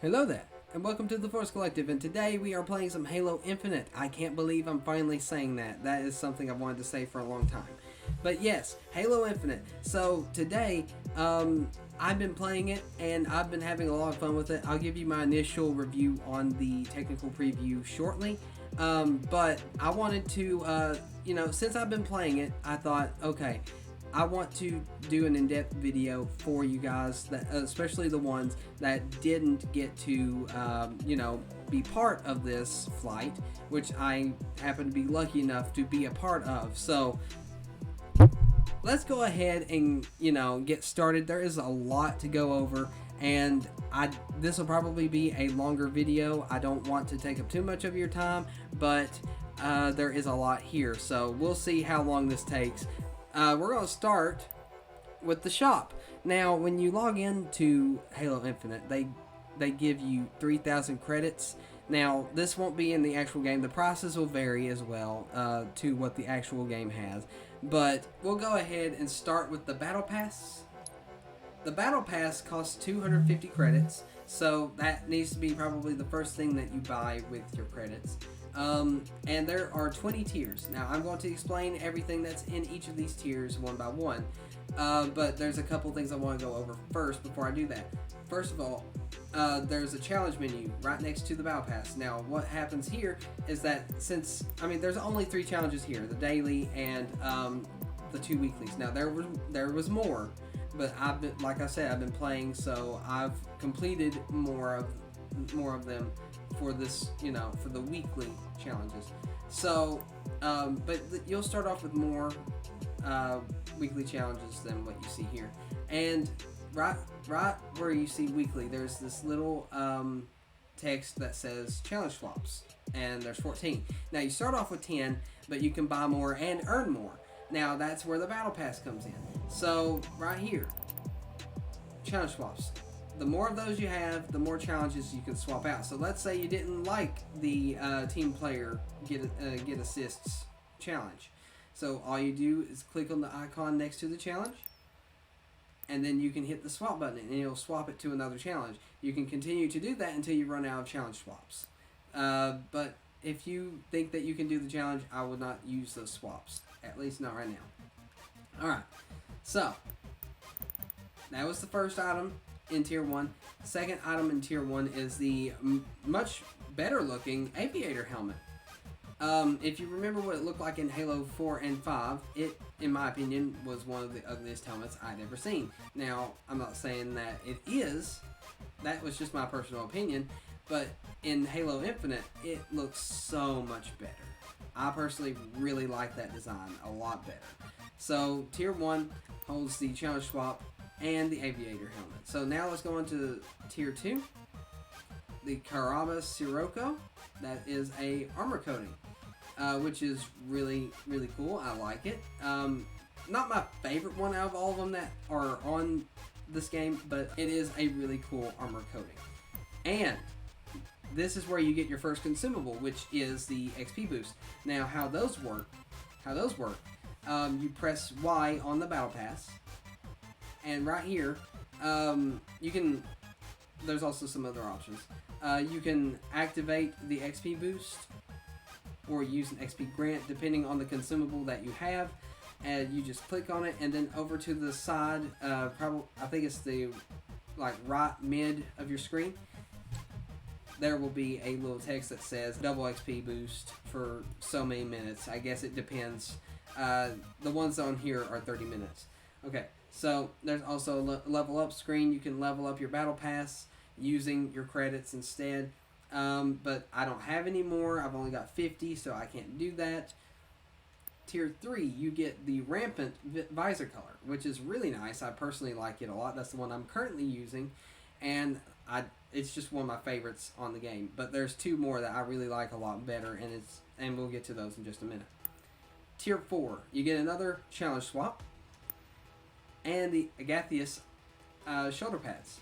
Hello there, and welcome to the Force Collective, and today we are playing some Halo Infinite. I can't believe I'm finally saying that. That is something I've wanted to say for a long time. But yes, Halo Infinite. So today, I've been playing it, and I've been having a lot of fun with it. I'll give you my initial review on the technical preview shortly. But I wanted to, since I've been playing it, I thought, okay, I want to do an in-depth video for you guys, that especially the ones that didn't get to, be part of this flight, which I happen to be lucky enough to be a part of. So let's go ahead and get started. There is a lot to go over, and this will probably be a longer video. I don't want to take up too much of your time, but there is a lot here, so we'll see how long this takes. We're going to start with the shop. Now, when you log into Halo Infinite, they give you 3,000 credits. Now, this won't be in the actual game. The prices will vary as well to what the actual game has. But we'll go ahead and start with the Battle Pass. The Battle Pass costs 250 credits, so that needs to be probably the first thing that you buy with your credits. And there are 20 tiers. Now, I'm going to explain everything that's in each of these tiers one by one, but there's a couple things I want to go over first before I do that. First of all, there's a challenge menu right next to the Battle Pass. Now, what happens here is that there's only 3 challenges here, the daily and the 2 weeklies. Now, there was more, but I've been playing, so I've completed more of them for this, for the weekly challenges. So, but you'll start off with more weekly challenges than what you see here. And right where you see weekly, there's this little text that says challenge swaps, and there's 14. Now you start off with 10, but you can buy more and earn more. Now that's where the Battle Pass comes in. So right here, challenge swaps. The more of those you have, the more challenges you can swap out. So let's say you didn't like the team player get assists challenge. So all you do is click on the icon next to the challenge, and then you can hit the swap button, and it'll swap it to another challenge. You can continue to do that until you run out of challenge swaps. But if you think that you can do the challenge, I would not use those swaps. At least not right now. Alright, so that was the first item in Tier 1. Second item in Tier 1 is the much better looking Aviator Helmet. If you remember what it looked like in Halo 4 and 5, it, in my opinion, was one of the ugliest helmets I'd ever seen. Now, I'm not saying that it is. That was just my personal opinion. But in Halo Infinite, it looks so much better. I personally really like that design a lot better. So, Tier 1 holds the challenge swap and the Aviator Helmet. So now let's go into Tier 2. The Caraba Sirocco. That is a armor coating, which is really, really cool. I like it. Not my favorite one out of all of them that are on this game, but it is a really cool armor coating. And this is where you get your first consumable, which is the XP boost. Now, how those work, you press Y on the Battle Pass, and right here, there's also some other options. You can activate the XP boost or use an XP grant depending on the consumable that you have. And you just click on it, and then over to the side, I think it's the right mid of your screen, there will be a little text that says double XP boost for so many minutes. I guess it depends. The ones on here are 30 minutes. Okay. So there's also a level up screen. You can level up your Battle Pass using your credits instead. But I don't have any more. I've only got 50, so I can't do that. Tier 3, you get the Rampant Visor Color, which is really nice. I personally like it a lot. That's the one I'm currently using, and it's just one of my favorites on the game. But there's 2 more that I really like a lot better, and we'll get to those in just a minute. Tier 4, you get another challenge swap and the Agathias shoulder pads.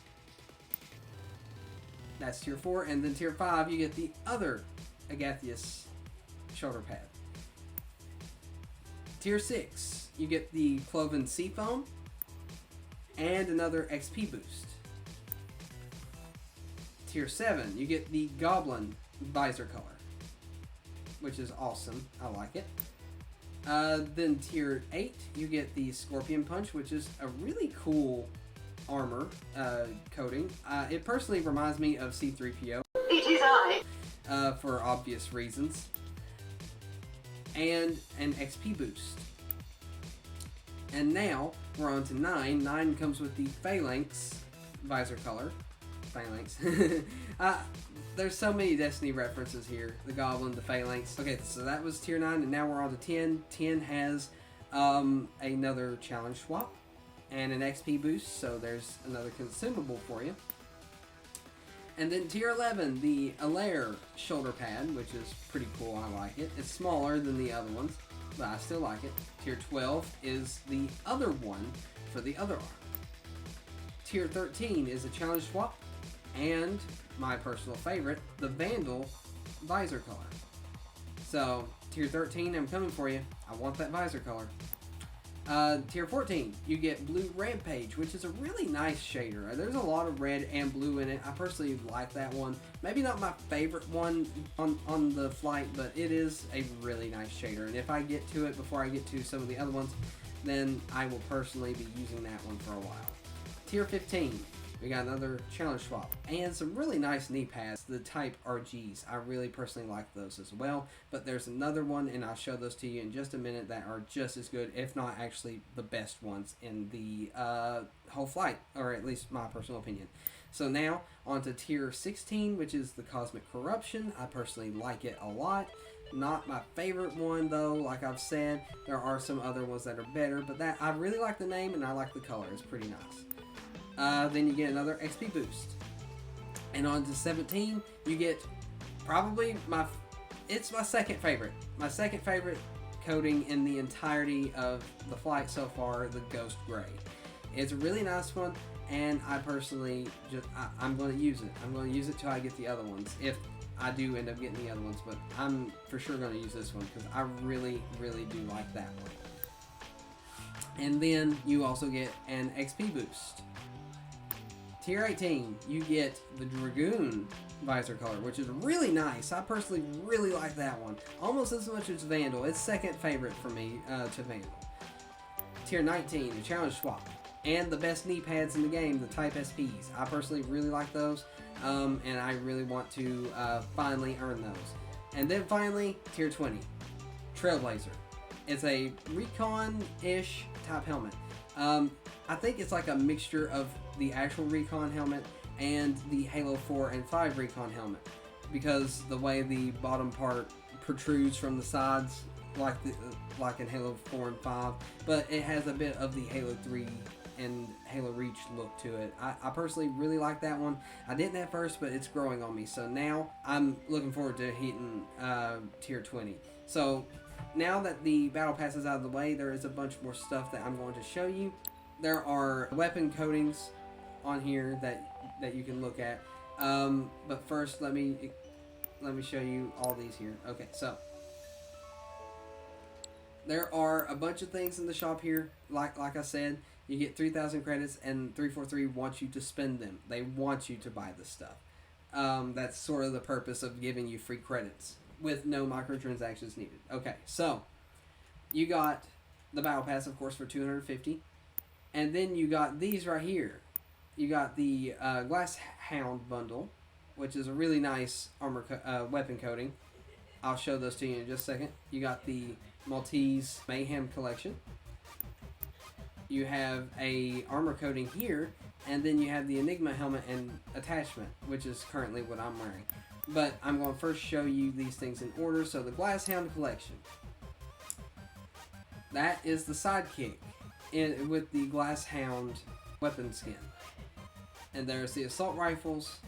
That's Tier 4, and then Tier 5, you get the other Agathias shoulder pad. Tier 6, you get the Cloven Seafoam and another XP boost. Tier 7, you get the Goblin Visor Color, which is awesome. I like it. Then Tier 8, you get the Scorpion Punch, which is a really cool armor coating. It personally reminds me of C-3PO. It is I. For obvious reasons. And an XP boost. And now, we're on to 9. 9 comes with the Phalanx Visor Color. Phalanx. There's so many Destiny references here. The Goblin, the Phalanx. Okay, so that was Tier 9, and now we're on to 10. 10 has another challenge swap and an XP boost, so there's another consumable for you. And then Tier 11, the Alair shoulder pad, which is pretty cool. I like it. It's smaller than the other ones, but I still like it. Tier 12 is the other one for the other arm. Tier 13 is a challenge swap, and my personal favorite, the Vandal Visor Color. So, Tier 13, I'm coming for you. I want that visor color. Tier 14, you get Blue Rampage, which is a really nice shader. There's a lot of red and blue in it. I personally like that one. Maybe not my favorite one on the flight, but it is a really nice shader. And if I get to it before I get to some of the other ones, then I will personally be using that one for a while. Tier 15, we got another challenge swap and some really nice knee pads, the Type RGs. I really personally like those as well, but there's another one, and I'll show those to you in just a minute, that are just as good, if not actually the best ones in the whole flight, or at least my personal opinion. So now on to Tier 16, which is the Cosmic Corruption. I personally like it a lot. Not my favorite one though, like I've said. There are some other ones that are better, but that I really like the name and I like the color. It's pretty nice. Then you get another XP boost. And on to 17, you get probably it's my second favorite. My second favorite coating in the entirety of the flight so far, the Ghost Gray. It's a really nice one, and I personally I'm going to use it. I'm going to use it till I get the other ones, if I do end up getting the other ones, but I'm for sure going to use this one because I really, really do like that one. And then you also get an XP boost. Tier 18, you get the Dragoon Visor Color, which is really nice. I personally really like that one. Almost as much as Vandal. It's second favorite for me to Vandal. Tier 19, the Challenge Swap. And the best knee pads in the game, the Type SPs. I personally really like those, and I really want to finally earn those. And then finally, Tier 20, Trailblazer. It's a recon-ish type helmet. I think it's like a mixture of the actual recon helmet and the Halo 4 and 5 recon helmet, because the way the bottom part protrudes from the sides like in Halo 4 and 5, but it has a bit of the Halo 3 and Halo Reach look to it. I personally really like that one. I didn't at first, but it's growing on me, so now I'm looking forward to hitting Tier 20. So now that the battle pass is out of the way, there is a bunch more stuff that I'm going to show you. There are weapon coatings on here that you can look at, but first let me show you all these here. Okay, so there are a bunch of things in the shop here. Like I said, you get 3,000 credits, and 343 wants you to spend them. They want you to buy this stuff. That's sort of the purpose of giving you free credits with no microtransactions needed. Okay, so you got the battle pass, of course, for 250, and then you got these right here. You got the Glasshound bundle, which is a really nice weapon coating. I'll show those to you in just a second. You got the Maltese Mayhem Collection. You have a armor coating here, and then you have the Enigma Helmet and attachment, which is currently what I'm wearing. But I'm going to first show you these things in order. So the Glasshound Collection. That is the sidekick with the Glasshound weapon skin. And there's the assault rifles,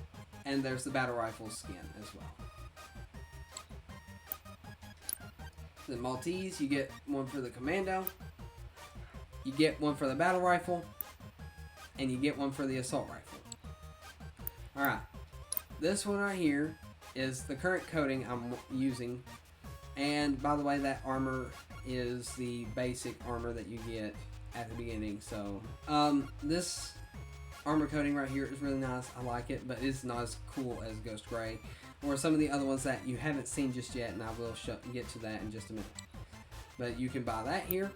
and there's the battle rifle skin as well. The Maltese, you get one for the Commando, you get one for the battle rifle, and you get one for the assault rifle. Alright, this one right here is the current coating I'm using, and by the way, that armor is the basic armor that you get at the beginning. So this armor coating right here is really nice. I like it, but it's not as cool as Ghost Gray or some of the other ones that you haven't seen just yet, and I will get to that in just a minute. But you can buy that here.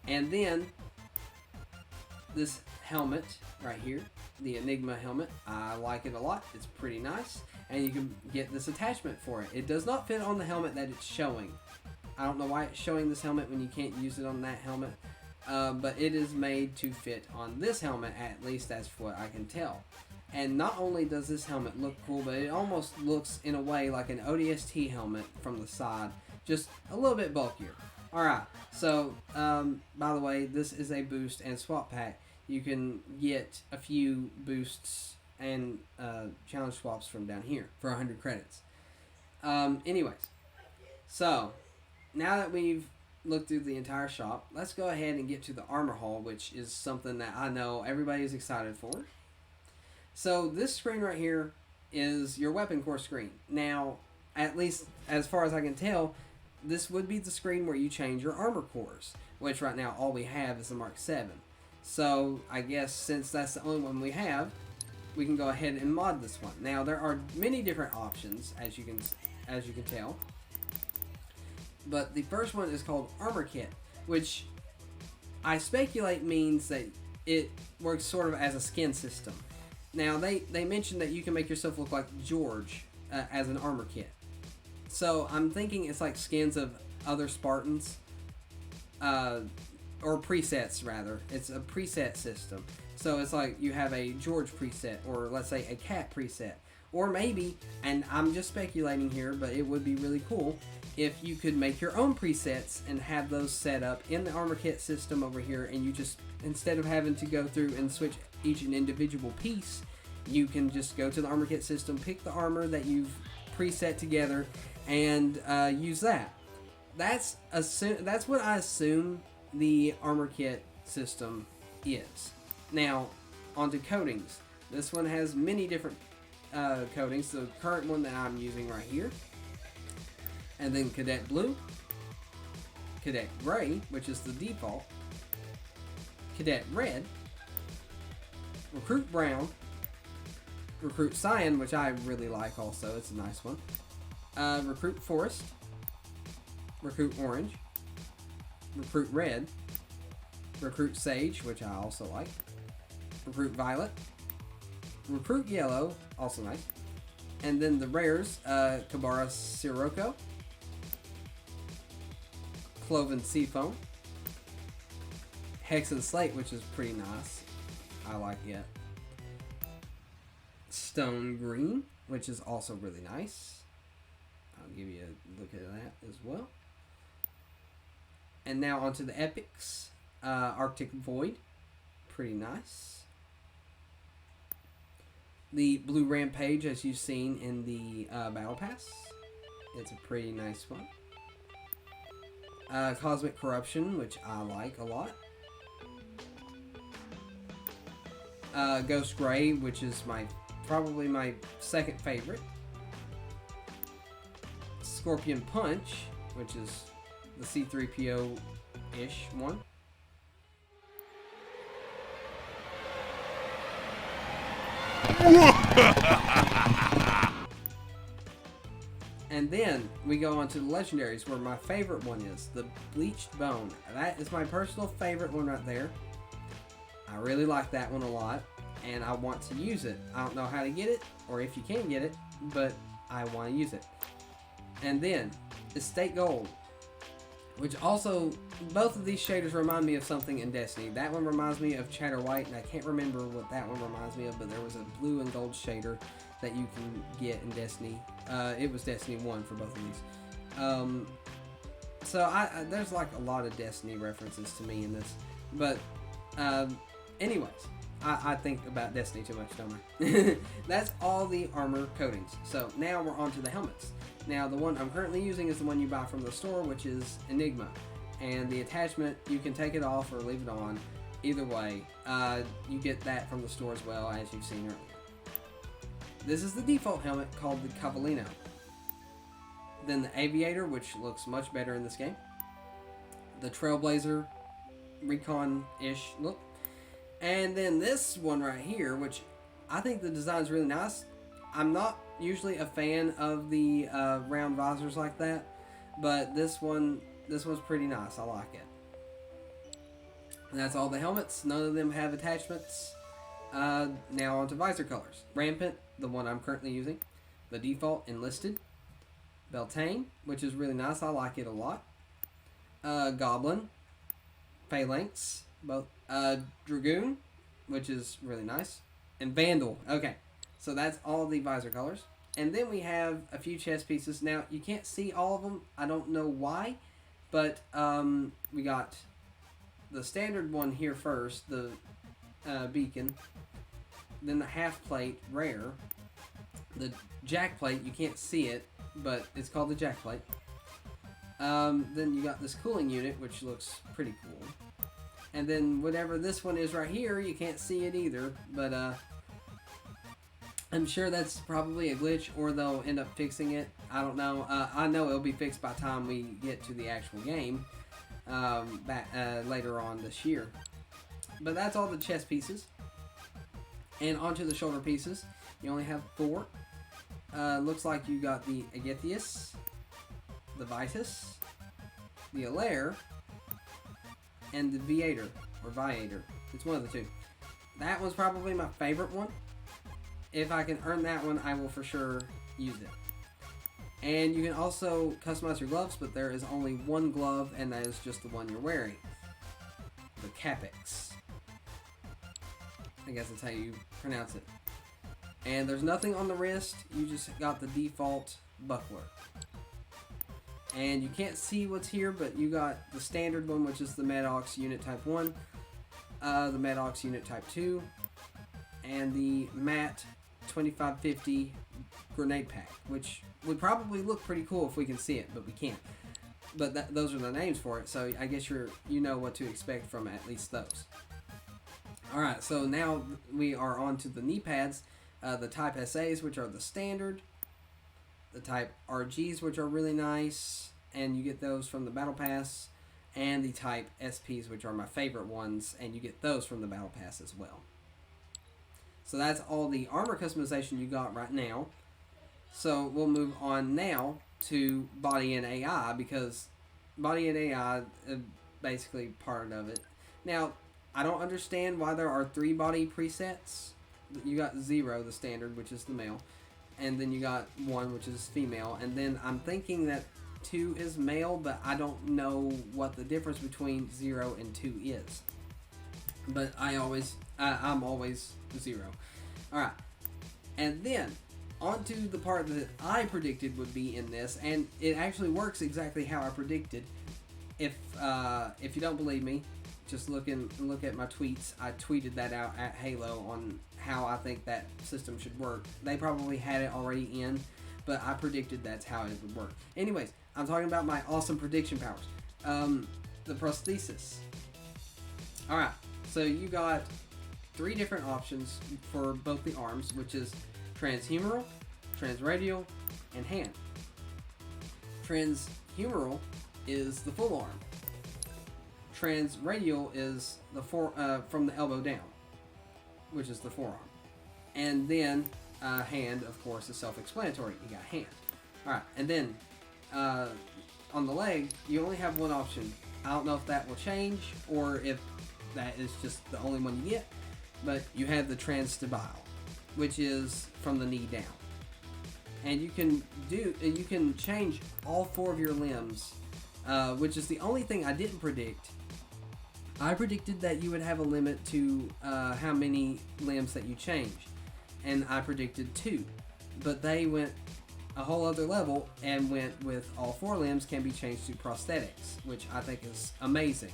And then this helmet right here, the Enigma Helmet. I like it a lot. It's pretty nice. And you can get this attachment for it. It does not fit on the helmet that it's showing. I don't know why it's showing this helmet when you can't use it on that helmet. But it is made to fit on this helmet, at least that's what I can tell. And not only does this helmet look cool, but it almost looks in a way like an ODST helmet from the side, just a little bit bulkier. Alright, so by the way, this is a boost and swap pack. You can get a few boosts and challenge swaps from down here for 100 credits. Anyways, so now that we've looked through the entire shop, let's go ahead and get to the armor haul, which is something that I know everybody is excited for. So this screen right here is your weapon core screen. Now, at least as far as I can tell, this would be the screen where you change your armor cores, which right now all we have is the Mark 7. So I guess since that's the only one we have, we can go ahead and mod this one. Now there are many different options, as you can tell. But the first one is called Armor Kit, which I speculate means that it works sort of as a skin system. Now, they mentioned that you can make yourself look like George as an armor kit. So, I'm thinking it's like skins of other Spartans, or presets, rather. It's a preset system. So, it's like you have a George preset, or let's say a cat preset. Or maybe, and I'm just speculating here, but it would be really cool if you could make your own presets and have those set up in the armor kit system over here, and you just, instead of having to go through and switch each an individual piece, you can just go to the armor kit system, pick the armor that you've preset together, and use that. That's what I assume the armor kit system is. Now, onto coatings. This one has many different coatings. The current one that I'm using right here, and then Cadet Blue, Cadet Gray, which is the default, Cadet Red, Recruit Brown, Recruit Cyan, which I really like also, it's a nice one, Recruit Forest, Recruit Orange, Recruit Red, Recruit Sage, which I also like, Recruit Violet, Recruit Yellow, also nice, and then the rares, Kabara Sirocco, Cloven Seafoam, Hexen Slate, which is pretty nice. I like it. Stone Green, which is also really nice. I'll give you a look at that as well. And now onto the epics. Arctic Void, pretty nice. The Blue Rampage, as you've seen in the Battle Pass. It's a pretty nice one. Cosmic Corruption, which I like a lot. Ghost Gray, which is probably my second favorite. Scorpion Punch, which is the C-3PO-ish one. And then we go on to the legendaries, where my favorite one is the Bleached Bone. That is my personal favorite one right there. I really like that one a lot, and I want to use it. I don't know how to get it, or if you can get it, but I want to use it. And then Estate Gold, which also, both of these shaders remind me of something in Destiny. That one reminds me of Chatter White, and I can't remember what that one reminds me of, but there was a blue and gold shader that you can get in Destiny. It was Destiny 1 for both of these. So there's like a lot of Destiny references to me in this. But anyways, I think about Destiny too much, don't I? That's all the armor coatings. So now we're on to the helmets. Now the one I'm currently using is the one you buy from the store, which is Enigma. And the attachment, you can take it off or leave it on. Either way, you get that from the store as well, as you've seen earlier. This is the default helmet, called the Cavallino. Then the Aviator, which looks much better in this game. The Trailblazer, Recon-ish look. And then this one right here, which I think the design's really nice. I'm not usually a fan of the round visors like that, but this one's pretty nice. I like it. And that's all the helmets. None of them have attachments. Now on to visor colors. Rampant, the one I'm currently using. The default enlisted. Beltane, which is really nice. I like it a lot. Goblin. Phalanx. Both. Dragoon, which is really nice. And Vandal. Okay. So that's all the visor colors. And then we have a few chest pieces. Now, you can't see all of them. I don't know why. But we got the standard one here first. The beacon. Then the half plate, rare. The jack plate, you can't see it, but it's called the jack plate. Then you got this cooling unit, which looks pretty cool. And then whatever this one is right here, you can't see it either, but I'm sure that's probably a glitch, or they'll end up fixing it. I don't know. I know it'll be fixed by the time we get to the actual game later on this year. But that's all the chest pieces. And onto the shoulder pieces. You only have 4. Looks like you got the Agethius, the Vitus, the Alaire, and the Viator, or Viator. It's one of the two. That was probably my favorite one. If I can earn that one, I will for sure use it. And you can also customize your gloves, but there is only one glove, and that is just the one you're wearing. The Capex. I guess that's how you pronounce it. And there's nothing on the wrist. You just got the default buckler. And you can't see what's here, but you got the standard one, which is the Medox Unit Type 1, the Medox Unit Type 2, and the MAT 2550 Grenade Pack, which would probably look pretty cool if we can see it, but we can't. But those are the names for it, so I guess you know what to expect from at least those. Alright, so now we are on to the knee pads. The Type SAs, which are the standard. The Type RGs, which are really nice, and you get those from the Battle Pass. And the Type SPs, which are my favorite ones, and you get those from the Battle Pass as well. So that's all the armor customization you got right now. So we'll move on now to body and AI, because body and AI is basically part of it. Now, I don't understand why there are 3 body presets. You got 0, the standard, which is the male, and then you got 1, which is female, and then I'm thinking that 2 is male, but I don't know what the difference between 0 and 2 is. But I'm always 0. Alright, and then onto the part that I predicted would be in this, and it actually works exactly how I predicted. If you don't believe me, just look at my tweets. I tweeted that out at Halo on how I think that system should work. They probably had it already in, but I predicted that's how it would work. Anyways, I'm talking about my awesome prediction powers. The prosthesis. Alright, so you got 3 different options for both the arms, which is transhumeral, transradial, and hand. Transhumeral is the full arm. Transradial is the from the elbow down, which is the forearm. And then hand, of course, is self-explanatory. You got hand. Alright, and then on the leg, you only have one option. I don't know if that will change or if that is just the only one you get, but you have the transtibile, which is from the knee down. And you can change all 4 of your limbs, which is the only thing I didn't predict. I predicted that you would have a limit to how many limbs that you change, and I predicted 2, but they went a whole other level and went with all 4 limbs can be changed to prosthetics, which I think is amazing.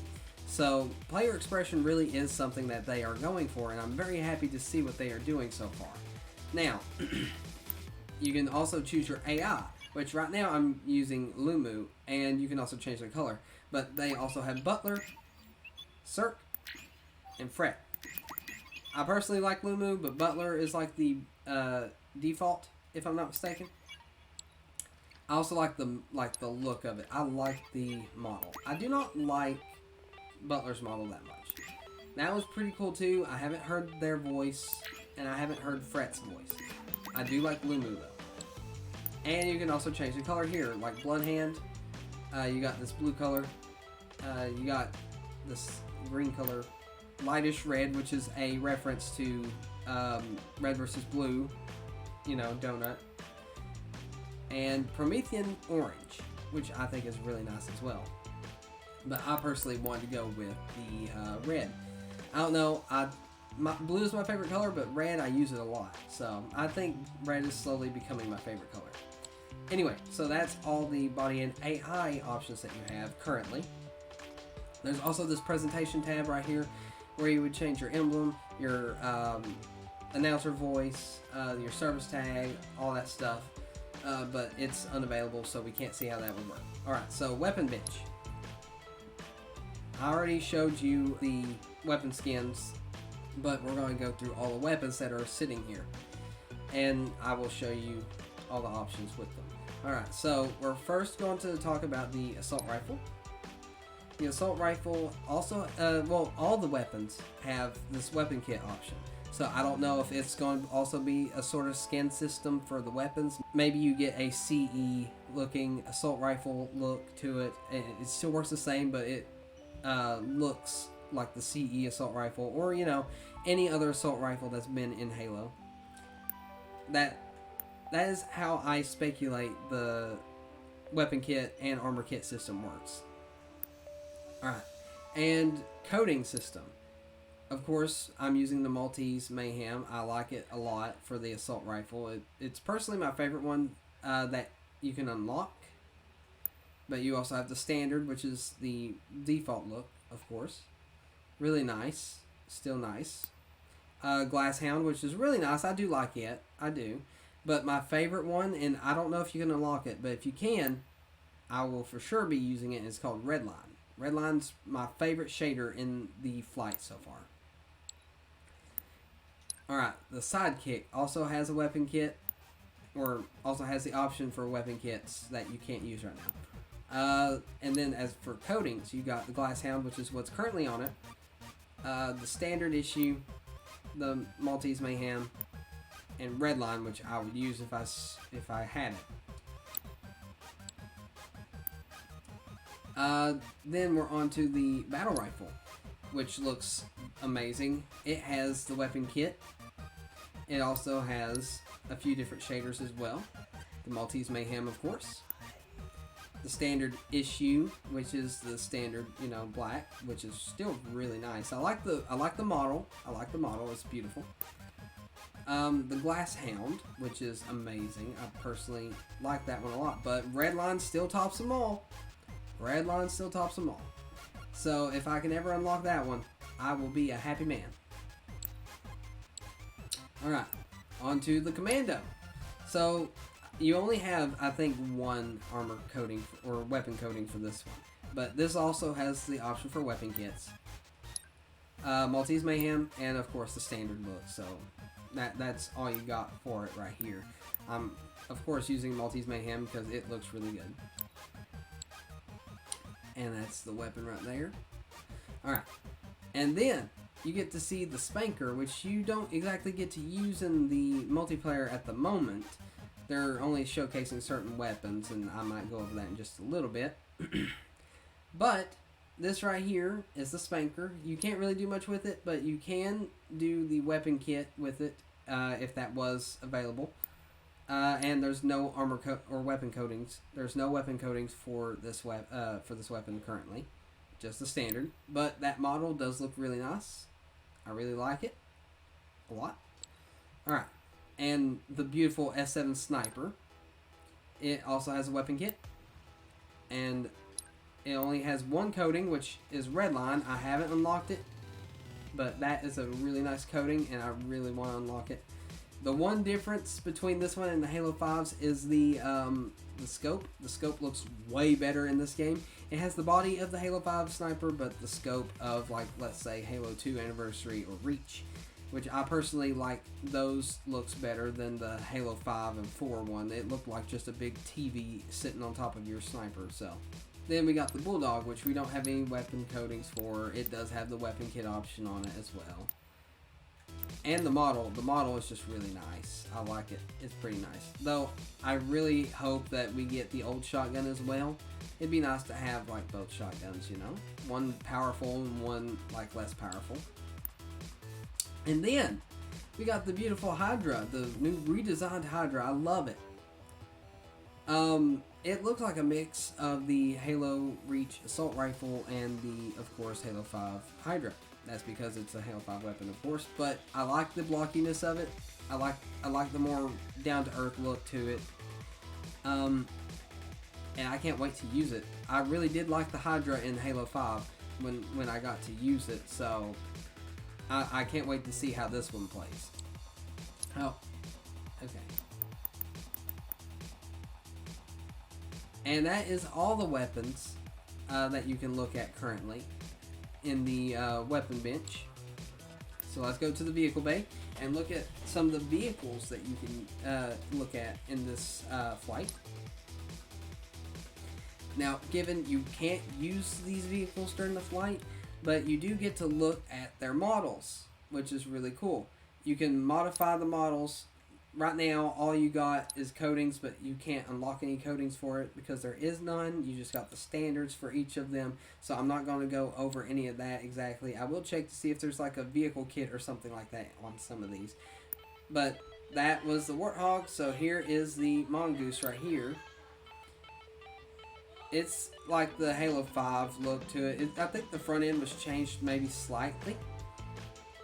So player expression really is something that they are going for, and I'm very happy to see what they are doing so far. Now, you can also choose your AI, which right now I'm using Lumu, and you can also change their color, but they also have Butler, Cirque, and Fret. I personally like Lumu, but Butler is like the default, if I'm not mistaken. I also like the look of it. I like the model. I do not like Butler's model that much. That was pretty cool too. I haven't heard their voice, and I haven't heard Fret's voice. I do like Lumu though. And you can also change the color here, like Bloodhand. You got this blue color. You got this green color, lightish red, which is a reference to red versus blue, you know, donut. And Promethean orange, which I think is really nice as well. But I personally wanted to go with the red. I don't know, blue is my favorite color, but red I use it a lot. So I think red is slowly becoming my favorite color. Anyway, so that's all the body and AI options that you have currently. There's also this presentation tab right here where you would change your emblem, your announcer voice, your service tag, all that stuff. But it's unavailable, so we can't see how that would work. Alright, so weapon bench. I already showed you the weapon skins, but we're going to go through all the weapons that are sitting here. And I will show you all the options with them. Alright, so we're first going to talk about the assault rifle. The assault rifle also, well, all the weapons have this weapon kit option. So I don't know if it's going to also be a sort of skin system for the weapons. Maybe you get a CE looking assault rifle look to it. It still works the same, but it looks like the CE assault rifle, or you know, any other assault rifle that's been in Halo. That is how I speculate the weapon kit and armor kit system works. Alright, and coding system. Of course, I'm using the Maltese Mayhem. I like it a lot for the assault rifle. It's personally my favorite one that you can unlock. But you also have the standard, which is the default look, of course. Really nice. Still nice. Glasshound, which is really nice. I do like it. I do. But my favorite one, and I don't know if you can unlock it, but if you can, I will for sure be using it. It's called Redline. Redline's my favorite shader in the flight so far. Alright, the Sidekick also has a weapon kit, or also has the option for weapon kits that you can't use right now. And then as for coatings, you got the Glasshound, which is what's currently on it, the standard issue, the Maltese Mayhem, and Redline, which I would use if I had it. Then we're on to the battle rifle, which looks amazing. It has the weapon kit. It also has a few different shaders as well. The Maltese Mayhem, of course. The standard issue, which is the standard, you know, black, which is still really nice. I like the model. I like the model. It's beautiful. The Glasshound, which is amazing. I personally like that one a lot. But Redline still tops them all. Redline still tops them all. So if I can ever unlock that one, I will be a happy man. Alright, on to the Commando. So you only have, I think, one armor coating or weapon coating for this one. But this also has the option for weapon kits. Maltese Mayhem, and of course the standard look. So that's all you got for it right here. I'm, of course, using Maltese Mayhem because it looks really good. And that's the weapon right there. Alright. And then you get to see the Spanker, which you don't exactly get to use in the multiplayer at the moment. They're only showcasing certain weapons, and I might go over that in just a little bit. But this right here is the Spanker. You can't really do much with it, but you can do the weapon kit with it if that was available. And there's no armor or weapon coatings. There's no weapon coatings for this weapon currently, just the standard. But that model does look really nice. I really like it a lot. All right, and the beautiful S7 Sniper. It also has a weapon kit, and it only has one coating, which is Redline. I haven't unlocked it, but that is a really nice coating, and I really want to unlock it. The one difference between this one and the Halo 5s is the scope. The scope looks way better in this game. It has the body of the Halo 5 sniper, but the scope of, like, let's say Halo 2 Anniversary or Reach, which I personally like. Those looks better than the Halo 5 and 4 one. It looked like just a big TV sitting on top of your sniper. So Then we got the Bulldog, which we don't have any weapon coatings for. It does have the weapon kit option on it as well. And the model is just really nice. I like it. It's pretty nice. Though, I really hope that we get the old shotgun as well. It'd be nice to have, like, both shotguns, you know? One powerful and one, like, less powerful. And then, we got the beautiful Hydra, the new redesigned Hydra. I love it. It looks like a mix of the Halo Reach assault rifle and the, of course, Halo 5 Hydra. That's because it's a Halo 5 weapon, of course. But I like the blockiness of it. I like the more down-to-earth look to it. And I can't wait to use it. I really did like the Hydra in Halo 5 when I got to use it. So I can't wait to see how this one plays. Oh, okay. And that is all the weapons that you can look at currently in the weapon bench. So let's go to the vehicle bay and look at some of the vehicles that you can look at in this flight. Now, given you can't use these vehicles during the flight, but you do get to look at their models, which is really cool. You can modify the models. Right now, all you got is coatings, but you can't unlock any coatings for it because there is none. You just got the standards for each of them, so I'm not going to go over any of that exactly. I will check to see if there's like a vehicle kit or something like that on some of these. But that was the Warthog, so here is the Mongoose right here. It's like the Halo 5 look to it. I think the front end was changed maybe slightly.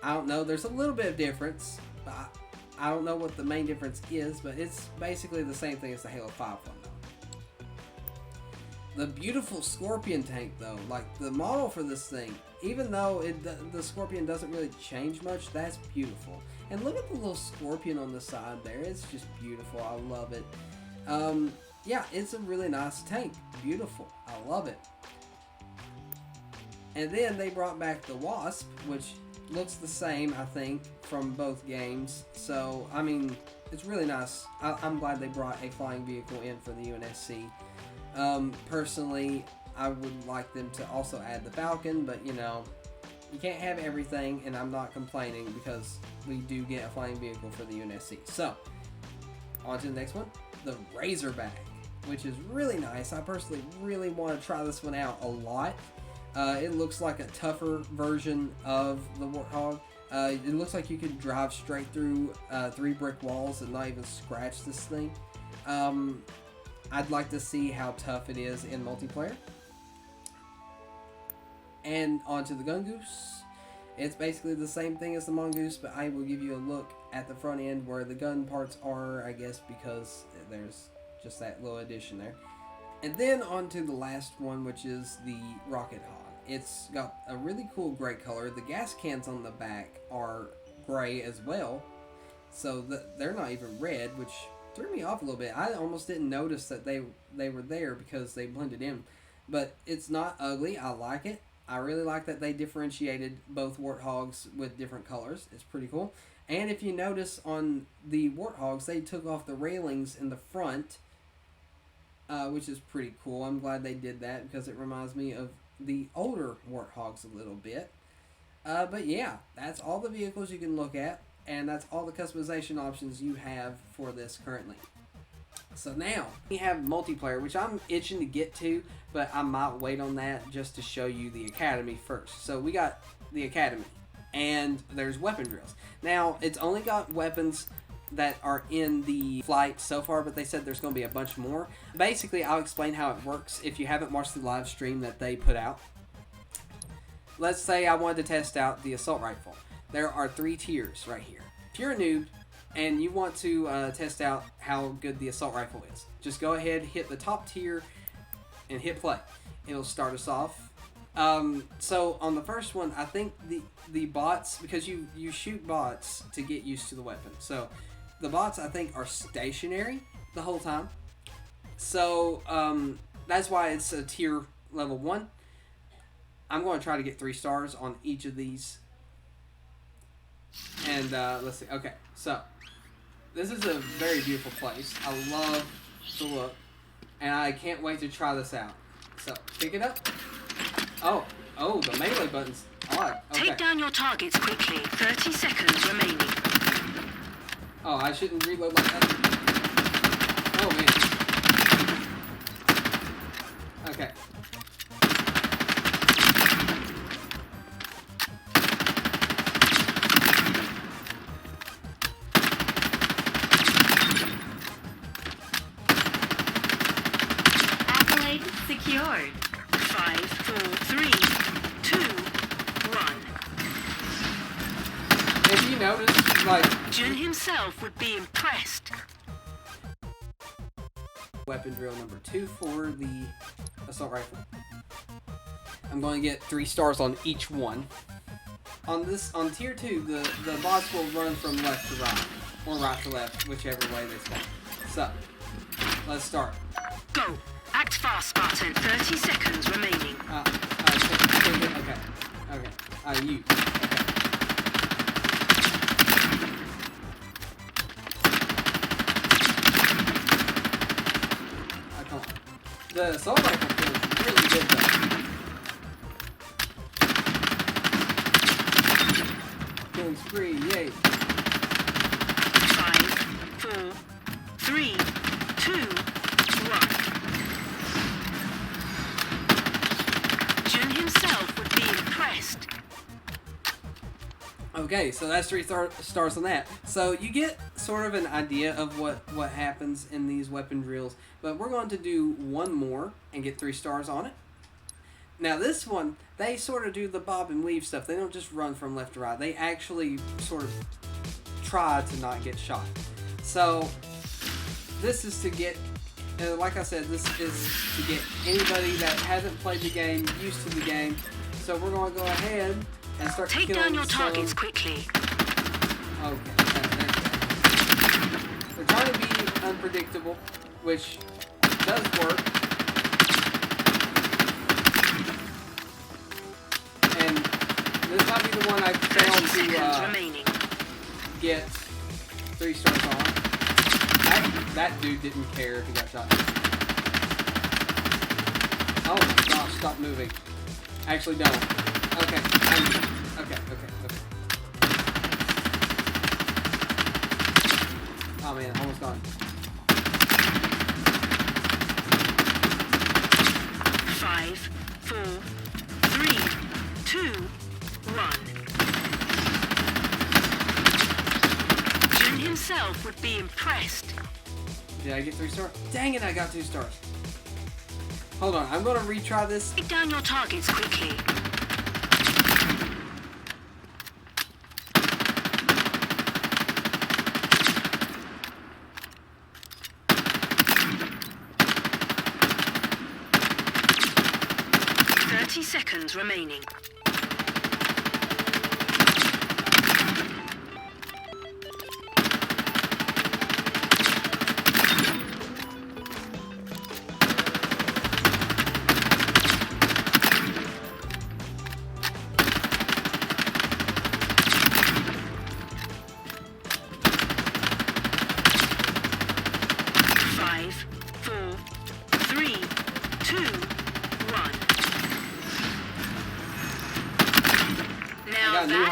I don't know. There's a little bit of difference, but I don't know what the main difference is, but it's basically the same thing as the Halo 5 one, though. The beautiful Scorpion tank, though, like the model for this thing, even though the Scorpion doesn't really change much, that's beautiful. And look at the little Scorpion on the side there. It's just beautiful. I love it. Yeah, it's a really nice tank. Beautiful. I love it. And then they brought back the Wasp, which looks the same, I think, from both games. So, I mean, it's really nice. I'm glad they brought a flying vehicle in for the UNSC. Personally, I would like them to also add the Falcon, but, you know, you can't have everything, and I'm not complaining because we do get a flying vehicle for the UNSC. So, on to the next one, the Razorback, which is really nice. I personally really want to try this one out a lot. It looks like a tougher version of the Warthog. It looks like you could drive straight through 3 brick walls and not even scratch this thing. I'd like to see how tough it is in multiplayer. And onto the Mongoose. It's basically the same thing as the Mongoose, but I will give you a look at the front end where the gun parts are, I guess, because there's just that little addition there. And then onto the last one, which is the Rocket Hog. It's got a really cool gray color. The gas cans on the back are gray as well, so they're not even red, which threw me off a little bit. I almost didn't notice that they were there because they blended in. But it's not ugly. I like it. I really like that they differentiated both Warthogs with different colors. It's pretty cool. And if you notice on the Warthogs, they took off the railings in the front, which is pretty cool. I'm glad they did that because it reminds me of the older Warthogs a little bit. But yeah, that's all the vehicles you can look at, and that's all the customization options you have for this currently. So now, we have multiplayer, which I'm itching to get to, but I might wait on that just to show you the Academy first. So we got the Academy, and there's weapon drills. Now, it's only got weapons that are in the flight so far, but they said there's going to be a bunch more. Basically, I'll explain how it works if you haven't watched the live stream that they put out. Let's say I wanted to test out the assault rifle. There are 3 tiers right here. If you're a noob and you want to test out how good the assault rifle is, just go ahead, hit the top tier, and hit play. It'll start us off. So on the first one, I think the bots, because you shoot bots to get used to the weapon. So the bots, I think, are stationary the whole time. So that's why it's a tier level 1. I'm going to try to get 3 stars on each of these. And let's see. Okay, so this is a very beautiful place. I love the look, and I can't wait to try this out. so pick it up. Oh, the melee button's odd. Okay. Take down your targets quickly. 30 seconds remaining. Oh, I shouldn't reload like that. Oh, man. Okay. Accolade secured. 5, 4, 3, 2, 1. If you notice, like... Jun himself would be impressed. Weapon drill number 2 for the assault rifle. I'm going to get 3 stars on each one. On tier 2, the boss will run from left to right, or right to left, whichever way they spawn. So, let's start. Go. Act fast, Spartan. 30 seconds remaining. Okay. You. The assault rifle feels really good though. Killing spree, yay. 5, 4, 3, 2, 1. Jun himself would be impressed. Okay, so that's 3 stars on that. So you get sort of an idea of what happens in these weapon drills, but we're going to do one more and get 3 stars on it. Now this one, they sort of do the bob and weave stuff. They don't just run from left to right. They actually sort of try to not get shot. So this is to get, like I said, this is to get anybody that hasn't played the game used to the game. So we're going to go ahead and start Take killing down your targets quickly. Okay. We're trying to be unpredictable, which does work. And this might be the one I failed to get 3 stars on. That dude didn't care if he got shot. Oh my gosh, stop moving. Actually, don't. Okay. Okay. Oh man, almost gone. 5, 4, 3, 2, 1. Jun himself would be impressed. Did I get 3 stars? Dang it, I got 2 stars. Hold on, I'm gonna retry this. Take down your targets quickly. Seconds remaining.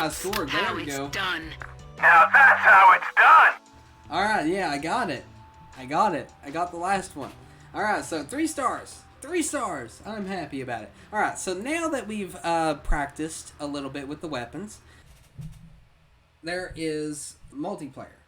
Sword. There we go. Done. Now that's how it's done. Alright, yeah, I got it. I got the last one. Alright, so 3 stars. 3 stars. I'm happy about it. Alright, so now that we've practiced a little bit with the weapons, there is multiplayer.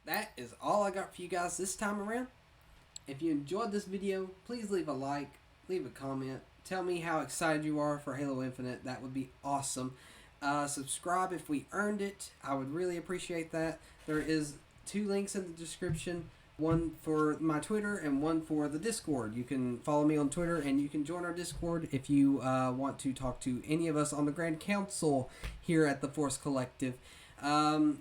that is all I got for you guys this time around. If you enjoyed this video, please leave a like, leave a comment, tell me how excited you are for Halo Infinite. That would be awesome. Subscribe if we earned it. I would really appreciate that. There is 2 links in the description, one for my Twitter and one for the Discord. You can follow me on Twitter and you can join our Discord if you want to talk to any of us on the Grand Council here at the Force Collective. I'm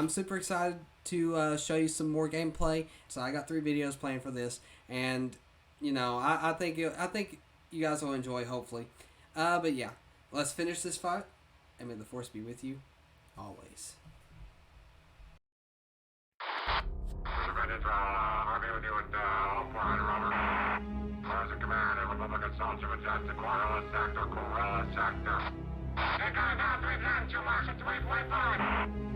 super excited to show you some more gameplay. So I got 3 videos planned for this, and you know, I think you guys will enjoy, hopefully. But yeah, let's finish this fight, and may the Force be with you always. Army with you at all 400, Robert. Orders in command, a Republican soldier adjust to Corella Sector. Take on now, 3 times, 2 marks at 3.5.